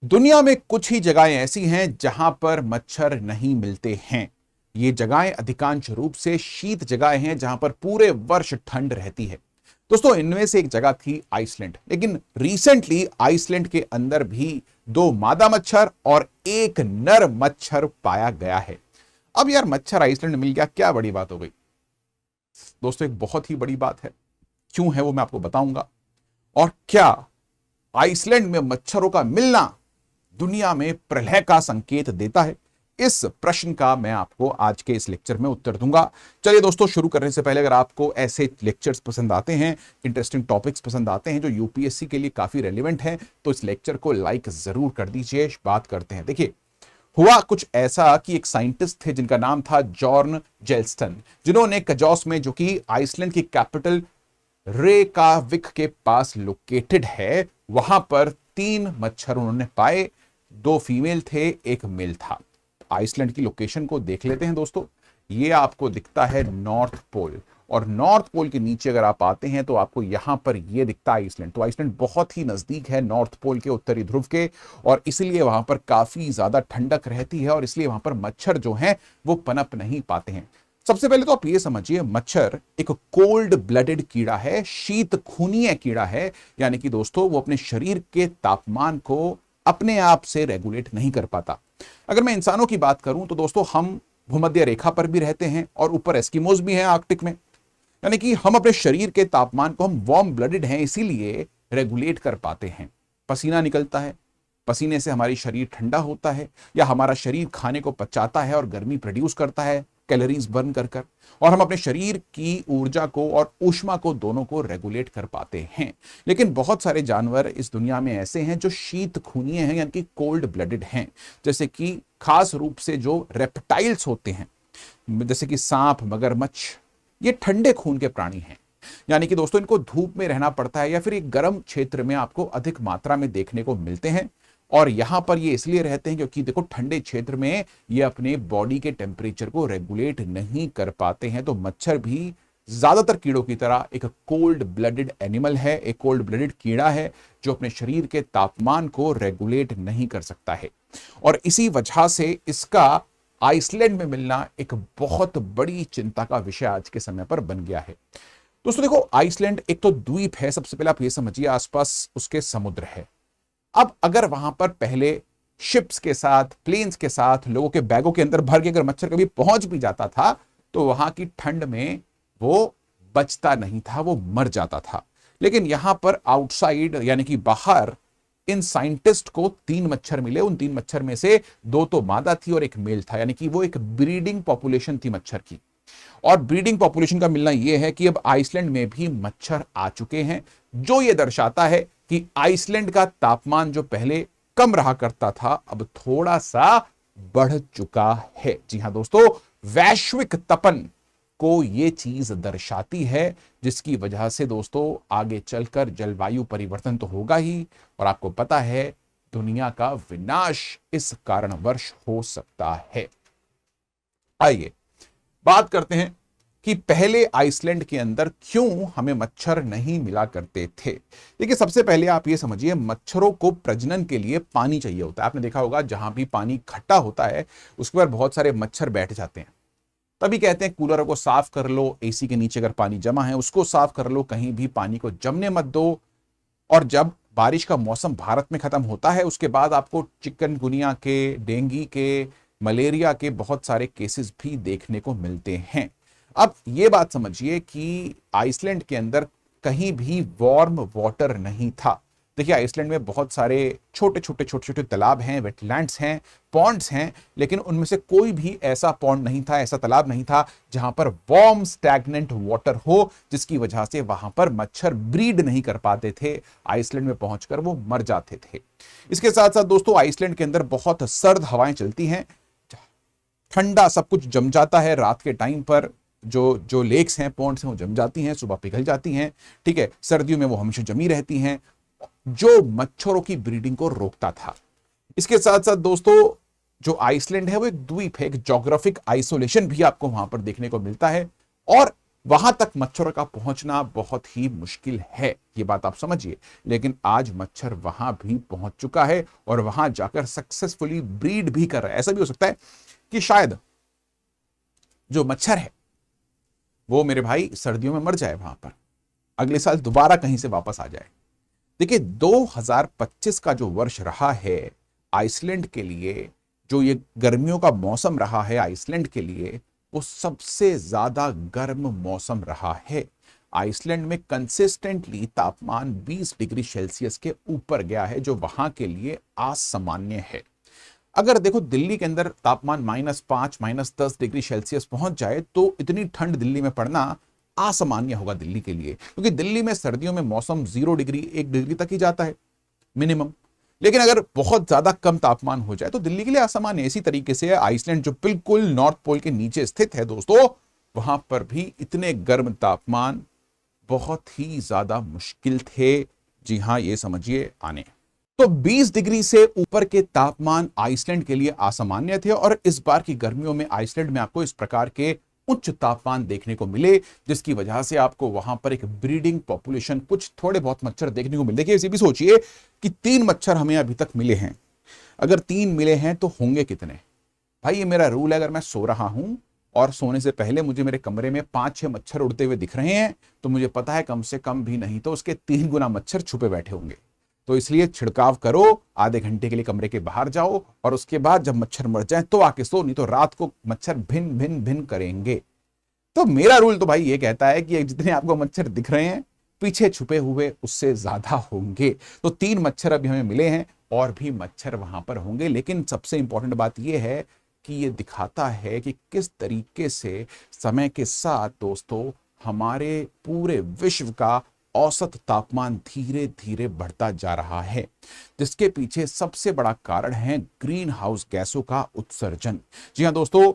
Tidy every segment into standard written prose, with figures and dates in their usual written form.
दुनिया में कुछ ही जगहें ऐसी हैं जहां पर मच्छर नहीं मिलते हैं। ये जगहें अधिकांश रूप से शीत जगहें हैं जहां पर पूरे वर्ष ठंड रहती है। दोस्तों, इनमें से एक जगह थी आइसलैंड, लेकिन रिसेंटली आइसलैंड के अंदर भी दो मादा मच्छर और एक नर मच्छर पाया गया है। अब यार, मच्छर आइसलैंड मिल गया, क्या बड़ी बात हो गई? दोस्तों, एक बहुत ही बड़ी बात है। क्यों है वो मैं आपको बताऊंगा। और क्या आइसलैंड में मच्छरों का मिलना दुनिया में प्रलय का संकेत देता है? इस प्रश्न का मैं आपको आज के इस लेक्चर में उत्तर दूंगा। चलिए दोस्तों, शुरू करने से पहले, अगर आपको ऐसे लेक्चर्स पसंद आते हैं, इंटरेस्टिंग टॉपिक्स पसंद आते हैं जो यूपीएससी के लिए काफी रेलिवेंट हैं, तो इस लेक्चर को लाइक जरूर कर दीजिए। बात करते हैं। देखिए, हुआ कुछ ऐसा कि एक साइंटिस्ट थे जिनका नाम था जॉर्न जेल्स्टन, जिन्होंने कजॉस में, जो कि आइसलैंड की कैपिटल रेकाविक के पास लोकेटेड है, वहां पर 3 मच्छर उन्होंने पाए। 2 फीमेल थे, 1 मेल था। आइसलैंड की लोकेशन को देख लेते हैं दोस्तों। ये आपको दिखता है नॉर्थ पोल, और नॉर्थ पोल के नीचे अगर आप आते हैं तो आपको यहां पर ये दिखता है आइसलैंड। तो आइसलैंड बहुत ही नजदीक है नॉर्थ पोल के, उत्तरी ध्रुव के, और इसलिए वहां पर काफी ज्यादा ठंडक रहती है और इसलिए वहां पर मच्छर जो हैं वो पनप नहीं पाते हैं। सबसे पहले तो आप ये समझिए, मच्छर एक कोल्ड ब्लडेड कीड़ा है, शीत खूनीय कीड़ा है। यानी कि दोस्तों, वो अपने शरीर के तापमान को अपने आप से रेगुलेट नहीं कर पाता। अगर मैं इंसानों की बात करूं तो दोस्तों, हम भूमध्य रेखा पर भी रहते हैं और ऊपर एस्किमोज भी हैं आर्कटिक में। यानी कि हम अपने शरीर के तापमान को, हम वार्म ब्लडेड हैं, इसीलिए रेगुलेट कर पाते हैं। पसीना निकलता है, पसीने से हमारी शरीर ठंडा होता है, या हमारा शरीर खाने को पचाता है और गर्मी प्रोड्यूस करता है कैलोरीज बर्न कर कर, और हम अपने शरीर की ऊर्जा को और ऊष्मा को, दोनों को रेगुलेट कर पाते हैं। लेकिन बहुत सारे जानवर इस दुनिया में ऐसे हैं जो शीत खूनीय हैं, यानी कि कोल्ड ब्लडेड हैं। जैसे कि खास रूप से जो रेप्टाइल्स होते हैं, जैसे कि सांप, मगरमच्छ, ये ठंडे खून के प्राणी हैं। यानी कि दोस्तों, इनको धूप में रहना पड़ता है या फिर एक गर्म क्षेत्र में आपको अधिक मात्रा में देखने को मिलते हैं। और यहां पर ये इसलिए रहते हैं क्योंकि देखो, ठंडे क्षेत्र में ये अपने बॉडी के टेम्परेचर को रेगुलेट नहीं कर पाते हैं। तो मच्छर भी ज्यादातर कीड़ों की तरह एक कोल्ड ब्लडेड एनिमल है, एक कोल्ड ब्लडेड कीड़ा है जो अपने शरीर के तापमान को रेगुलेट नहीं कर सकता है। और इसी वजह से इसका आइसलैंड में मिलना एक बहुत बड़ी चिंता का विषय आज के समय पर बन गया है। दोस्तों देखो, आइसलैंड एक तो द्वीप है, सबसे पहले आप ये समझिए, आसपास उसके समुद्र है। अब अगर वहां पर पहले शिप्स के साथ, प्लेन्स के साथ, लोगों के बैगों के अंदर भर के अगर मच्छर कभी पहुंच भी जाता था, तो वहां की ठंड में वो बचता नहीं था, वो मर जाता था। लेकिन यहां पर आउटसाइड, यानी कि बाहर, इन साइंटिस्ट को 3 मच्छर मिले। उन 3 मच्छर में से 2 तो मादा थी और 1 मेल था, यानी कि वो एक ब्रीडिंग पॉपुलेशन थी मच्छर की। और ब्रीडिंग पॉपुलेशन का मिलना यह है कि अब आइसलैंड में भी मच्छर आ चुके हैं, जो यह दर्शाता है कि आइसलैंड का तापमान जो पहले कम रहा करता था, अब थोड़ा सा बढ़ चुका है। जी हां दोस्तों, वैश्विक तपन को यह चीज दर्शाती है, जिसकी वजह से दोस्तों आगे चलकर जलवायु परिवर्तन तो होगा ही, और आपको पता है दुनिया का विनाश इस कारणवश हो सकता है। आइए बात करते हैं कि पहले आइसलैंड के अंदर क्यों हमें मच्छर नहीं मिला करते थे। देखिए, सबसे पहले आप ये समझिए, मच्छरों को प्रजनन के लिए पानी चाहिए होता है। आपने देखा होगा, जहां भी पानी खट्टा होता है उसके बाद बहुत सारे मच्छर बैठ जाते हैं। तभी कहते हैं कूलरों को साफ कर लो, एसी के नीचे अगर पानी जमा है उसको साफ कर लो, कहीं भी पानी को जमने मत दो। और जब बारिश का मौसम भारत में खत्म होता है, उसके बाद आपको चिकनगुनिया के, डेंगू के, मलेरिया के बहुत सारे केसेस भी देखने को मिलते हैं। अब ये बात समझिए कि आइसलैंड के अंदर कहीं भी वार्म वाटर नहीं था। देखिए, आइसलैंड में बहुत सारे छोटे छोटे तालाब हैं, वेटलैंड्स हैं, पॉन्ड्स हैं, लेकिन उनमें से कोई भी ऐसा पॉन्ड नहीं था, ऐसा तालाब नहीं था जहां पर वार्म स्टैग्नेंट वाटर हो, जिसकी वजह से वहां पर मच्छर ब्रीड नहीं कर पाते थे। आइसलैंड में पहुंचकर वो मर जाते थे। इसके साथ साथ दोस्तों, आइसलैंड के अंदर बहुत सर्द हवाएं चलती हैं, ठंडा सब कुछ जम जाता है। रात के टाइम पर जो जो लेक्स हैं, पॉन्ड्स हैं, वो जम जाती हैं, सुबह पिघल जाती हैं। ठीक है, सर्दियों में वो हमेशा जमी रहती हैं, जो मच्छरों की ब्रीडिंग को रोकता था। इसके साथ साथ दोस्तों, जो आइसलैंड है वो एक द्वीप है, एक ज्योग्राफिक आइसोलेशन भी आपको वहां पर देखने को मिलता है। और वहां तक मच्छरों का पहुंचना बहुत ही मुश्किल है, ये बात आप समझिए। लेकिन आज मच्छर वहां भी पहुंच चुका है और वहां जाकर सक्सेसफुली ब्रीड भी कर रहा है। ऐसा भी हो सकता है कि शायद जो मच्छर है वो मेरे भाई सर्दियों में मर जाए, वहां पर अगले साल दोबारा कहीं से वापस आ जाए। देखिए 2025 का जो वर्ष रहा है आइसलैंड के लिए, जो ये गर्मियों का मौसम रहा है आइसलैंड के लिए, वो सबसे ज्यादा गर्म मौसम रहा है। आइसलैंड में कंसिस्टेंटली तापमान 20 डिग्री सेल्सियस के ऊपर गया है, जो वहां के लिए असामान्य है। अगर देखो दिल्ली के अंदर तापमान -5 -10 डिग्री सेल्सियस पहुंच जाए तो इतनी ठंड दिल्ली में पड़ना असामान्य होगा दिल्ली के लिए, क्योंकि दिल्ली में सर्दियों में मौसम 0 डिग्री 1 डिग्री तक ही जाता है मिनिमम। लेकिन अगर बहुत ज्यादा कम तापमान हो जाए तो दिल्ली के लिए असामान्य। इसी तरीके से आइसलैंड जो बिल्कुल नॉर्थ पोल के नीचे स्थित है दोस्तों, वहां पर भी इतने गर्म तापमान बहुत ही ज्यादा मुश्किल थे। जी हां, ये समझिए आने। तो 20 डिग्री से ऊपर के तापमान आइसलैंड के लिए असामान्य थे और इस बार की गर्मियों में आइसलैंड में आपको इस प्रकार के उच्च तापमान देखने को मिले, जिसकी वजह से आपको वहां पर एक ब्रीडिंग पॉपुलेशन, कुछ थोड़े बहुत मच्छर देखने को मिले। देखिए इसे भी सोचिए कि 3 मच्छर हमें अभी तक मिले हैं, अगर 3 मिले हैं तो होंगे कितने? भाई ये मेरा रूल है, अगर मैं सो रहा हूं और सोने से पहले मुझे मेरे कमरे में 5-6 मच्छर उड़ते हुए दिख रहे हैं, तो मुझे पता है कम से कम भी नहीं तो उसके 3 गुना मच्छर छुपे बैठे होंगे। तो इसलिए छिड़काव करो, आधे घंटे के लिए कमरे के बाहर जाओ और उसके बाद जब मच्छर मर जाए तो आके सो, नहीं तो रात को मच्छर भिन भिन भिन करेंगे। तो मेरा रूल तो भाई ये कहता है कि जितने आपको मच्छर दिख रहे हैं पीछे छुपे हुए उससे ज्यादा होंगे। तो 3 मच्छर अभी हमें मिले हैं और भी मच्छर वहां पर होंगे। लेकिन सबसे इंपॉर्टेंट बात यह है कि ये दिखाता है कि किस तरीके से समय के साथ दोस्तों हमारे पूरे विश्व का औसत तापमान धीरे धीरे बढ़ता जा रहा है, जिसके पीछे सबसे बड़ा कारण है ग्रीन हाउस गैसों का उत्सर्जन। जी हां दोस्तों,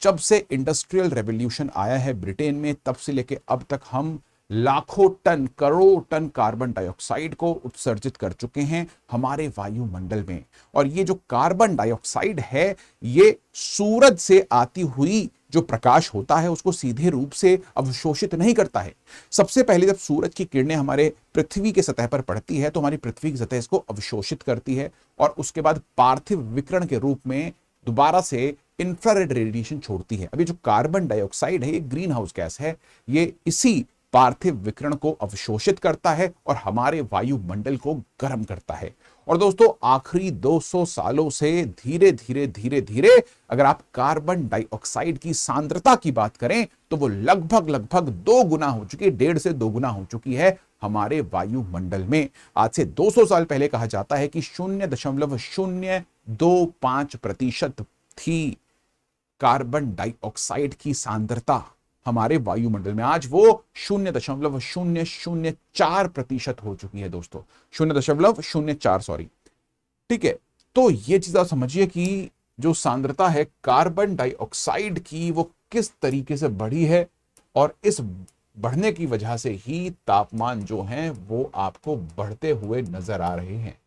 जब से इंडस्ट्रियल रेवोल्यूशन आया है ब्रिटेन में, तब से लेके अब तक हम लाखों टन, करोड़ों टन कार्बन डाइऑक्साइड को उत्सर्जित कर चुके हैं हमारे वायुमंडल में। और ये जो कार्बन डाइऑक्साइड है, ये सूरज से आती हुई जो प्रकाश होता है उसको सीधे रूप से अवशोषित नहीं करता है। सबसे पहले जब सूरज की किरणें हमारे पृथ्वी के सतह पर पड़ती है तो हमारी पृथ्वी की सतह इसको अवशोषित करती है और उसके बाद पार्थिव विकिरण के रूप में दोबारा से इंफ्रारेड रेडिएशन छोड़ती है। अभी जो कार्बन डाइऑक्साइड है ये ग्रीन हाउस गैस है, ये इसी पार्थिव विकिरण को अवशोषित करता है और हमारे वायुमंडल को गर्म करता है। और दोस्तों आखिरी 200 सालों से धीरे धीरे धीरे धीरे अगर आप कार्बन डाइऑक्साइड की सांद्रता की बात करें तो वो लगभग 2 गुना हो चुकी है, 1.5 से 2 गुना हो चुकी है हमारे वायुमंडल में। आज से 200 साल पहले कहा जाता है कि 0.025% थी कार्बन डाइऑक्साइड की सांद्रता हमारे वायुमंडल में। आज वो 0.004% हो चुकी है दोस्तों, 0.04, सॉरी। ठीक है, तो ये चीज आप समझिए कि जो सांद्रता है कार्बन डाइऑक्साइड की वो किस तरीके से बढ़ी है और इस बढ़ने की वजह से ही तापमान जो है वो आपको बढ़ते हुए नजर आ रहे हैं।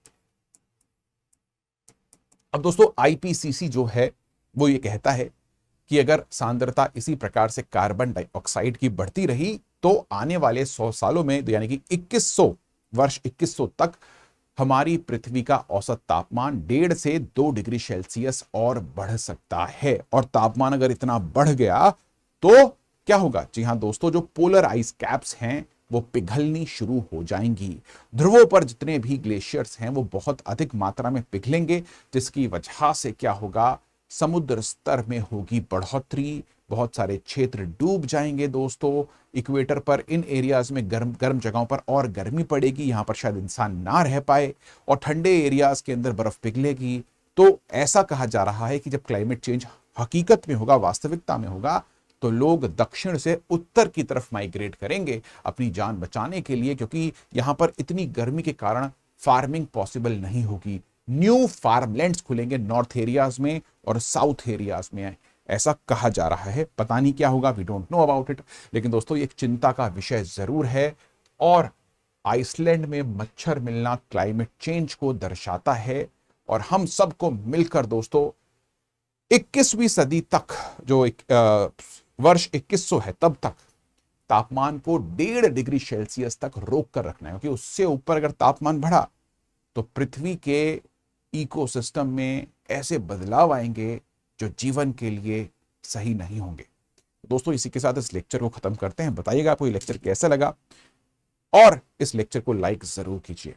अब दोस्तों आईपीसीसी जो है वो ये कहता है कि अगर सांद्रता इसी प्रकार से कार्बन डाइऑक्साइड की बढ़ती रही तो आने वाले 100 सालों में, यानी कि 2100 तक हमारी पृथ्वी का औसत तापमान 1.5 से 2 डिग्री सेल्सियस और बढ़ सकता है। और तापमान अगर इतना बढ़ गया तो क्या होगा? जी हां दोस्तों, जो पोलर आइस कैप्स हैं वो पिघलनी शुरू हो जाएंगी। ध्रुवों पर जितने भी ग्लेशियर्स हैं वो बहुत अधिक मात्रा में पिघलेंगे, जिसकी वजह से क्या होगा? समुद्र स्तर में होगी बढ़ोतरी, बहुत सारे क्षेत्र डूब जाएंगे दोस्तों। इक्वेटर पर इन एरियाज में गर्म गर्म जगहों पर और गर्मी पड़ेगी, यहां पर शायद इंसान ना रह पाए, और ठंडे एरियाज के अंदर बर्फ पिघलेगी। तो ऐसा कहा जा रहा है कि जब क्लाइमेट चेंज हकीकत में होगा, वास्तविकता में होगा, तो लोग दक्षिण से उत्तर की तरफ माइग्रेट करेंगे अपनी जान बचाने के लिए, क्योंकि यहां पर इतनी गर्मी के कारण फार्मिंग पॉसिबल नहीं होगी। न्यू फार्मलैंड्स खुलेंगे नॉर्थ एरियाज में और साउथ एरियाज में, ऐसा कहा जा रहा है। पता नहीं क्या होगा, we don't know about it, लेकिन दोस्तों ये एक चिंता का विषय जरूर है। और आइसलैंड में मच्छर मिलना क्लाइमेट चेंज को दर्शाता है। और हम सबको मिलकर दोस्तों 21वीं सदी तक, जो वर्ष 2100 है, तब तक तापमान को 1.5 डिग्री सेल्सियस तक रोक कर रखना है, क्योंकि उससे ऊपर अगर तापमान बढ़ा तो पृथ्वी के इकोसिस्टम में ऐसे बदलाव आएंगे जो जीवन के लिए सही नहीं होंगे। दोस्तों, इसी के साथ इस लेक्चर को खत्म करते हैं। बताइएगा आपको ये लेक्चर कैसा लगा और इस लेक्चर को लाइक जरूर कीजिए।